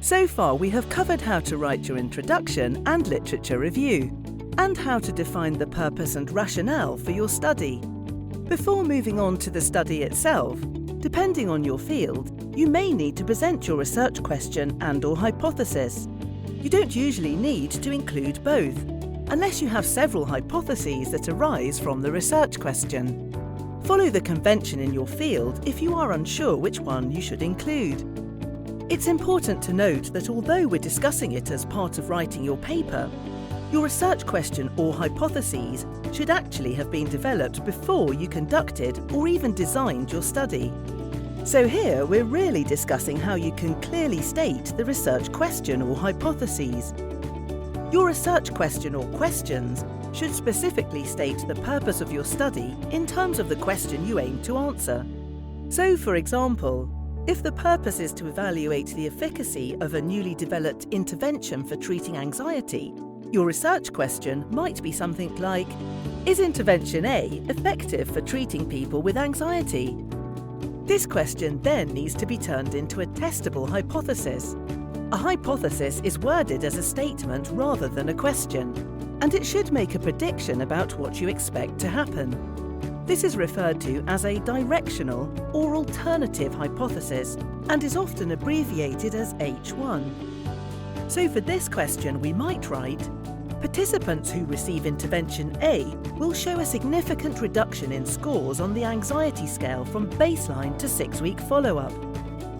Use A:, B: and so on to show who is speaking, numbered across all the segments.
A: So far we have covered how to write your introduction and literature review, and how to define the purpose and rationale for your study. Before moving on to the study itself, depending on your field, you may need to present your research question and/or hypothesis. You don't usually need to include both, unless you have several hypotheses that arise from the research question. Follow the convention in your field if you are unsure which one you should include. It's important to note that although we're discussing it as part of writing your paper, your research question or hypotheses should actually have been developed before you conducted or even designed your study. So here we're really discussing how you can clearly state the research question or hypotheses. Your research question or questions should specifically state the purpose of your study in terms of the question you aim to answer. So, for example, if the purpose is to evaluate the efficacy of a newly developed intervention for treating anxiety, your research question might be something like, is intervention A effective for treating people with anxiety? This question then needs to be turned into a testable hypothesis. A hypothesis is worded as a statement rather than a question, and it should make a prediction about what you expect to happen. This is referred to as a directional or alternative hypothesis and is often abbreviated as H1. So for this question we might write, participants who receive intervention A will show a significant reduction in scores on the anxiety scale from baseline to 6-week follow-up.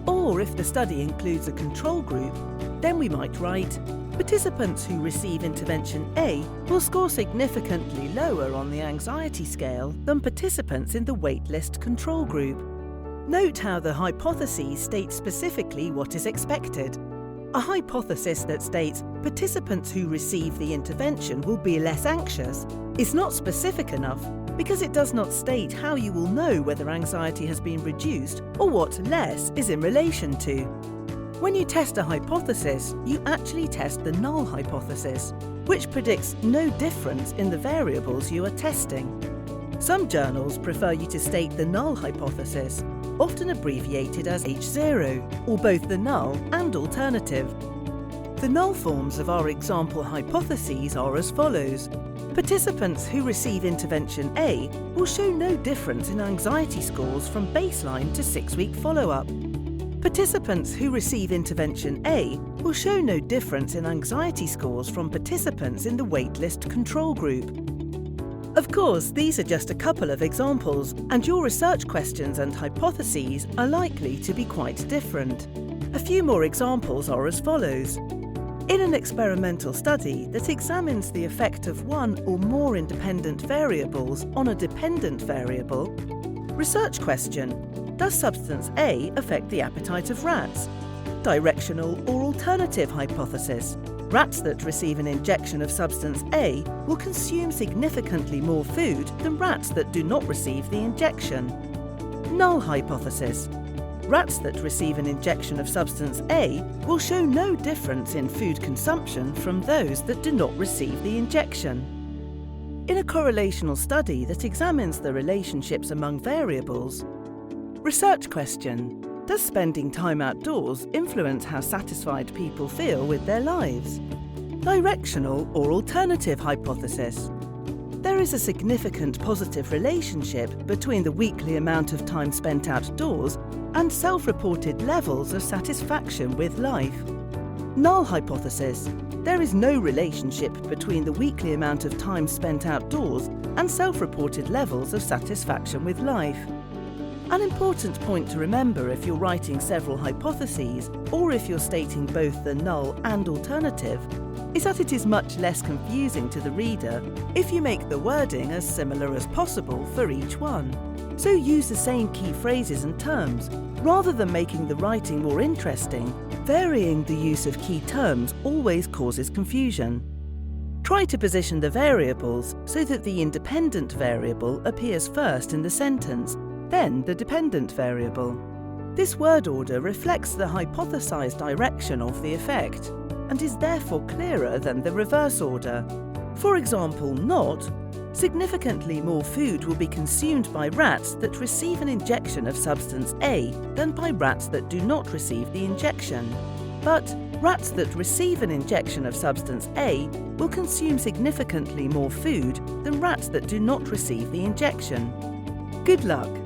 A: Or if the study includes a control group, then we might write, participants who receive intervention A will score significantly lower on the anxiety scale than participants in the waitlist control group. Note how the hypotheses state specifically what is expected. A hypothesis that states participants who receive the intervention will be less anxious is not specific enough because it does not state how you will know whether anxiety has been reduced or what less is in relation to. When you test a hypothesis, you actually test the null hypothesis, which predicts no difference in the variables you are testing. Some journals prefer you to state the null hypothesis, often abbreviated as H0, or both the null and alternative. The null forms of our example hypotheses are as follows. Participants who receive intervention A will show no difference in anxiety scores from baseline to 6-week follow-up. Participants who receive intervention A will show no difference in anxiety scores from participants in the waitlist control group. Of course, these are just a couple of examples, and your research questions and hypotheses are likely to be quite different. A few more examples are as follows. In an experimental study that examines the effect of one or more independent variables on a dependent variable, research question, does substance A affect the appetite of rats? Directional or alternative hypothesis. Rats that receive an injection of substance A will consume significantly more food than rats that do not receive the injection. Null hypothesis. Rats that receive an injection of substance A will show no difference in food consumption from those that do not receive the injection. In a correlational study that examines the relationships among variables, research question, does spending time outdoors influence how satisfied people feel with their lives? Directional or alternative hypothesis. There is a significant positive relationship between the weekly amount of time spent outdoors and self-reported levels of satisfaction with life. Null hypothesis. There is no relationship between the weekly amount of time spent outdoors and self-reported levels of satisfaction with life. An important point to remember if you're writing several hypotheses, or if you're stating both the null and alternative, is that it is much less confusing to the reader if you make the wording as similar as possible for each one. So use the same key phrases and terms. Rather than making the writing more interesting, varying the use of key terms always causes confusion. Try to position the variables so that the independent variable appears first in the sentence, then the dependent variable. This word order reflects the hypothesized direction of the effect, and is therefore clearer than the reverse order. For example, not, significantly more food will be consumed by rats that receive an injection of substance A than by rats that do not receive the injection. But Rats that receive an injection of substance A will consume significantly more food than rats that do not receive the injection. Good luck!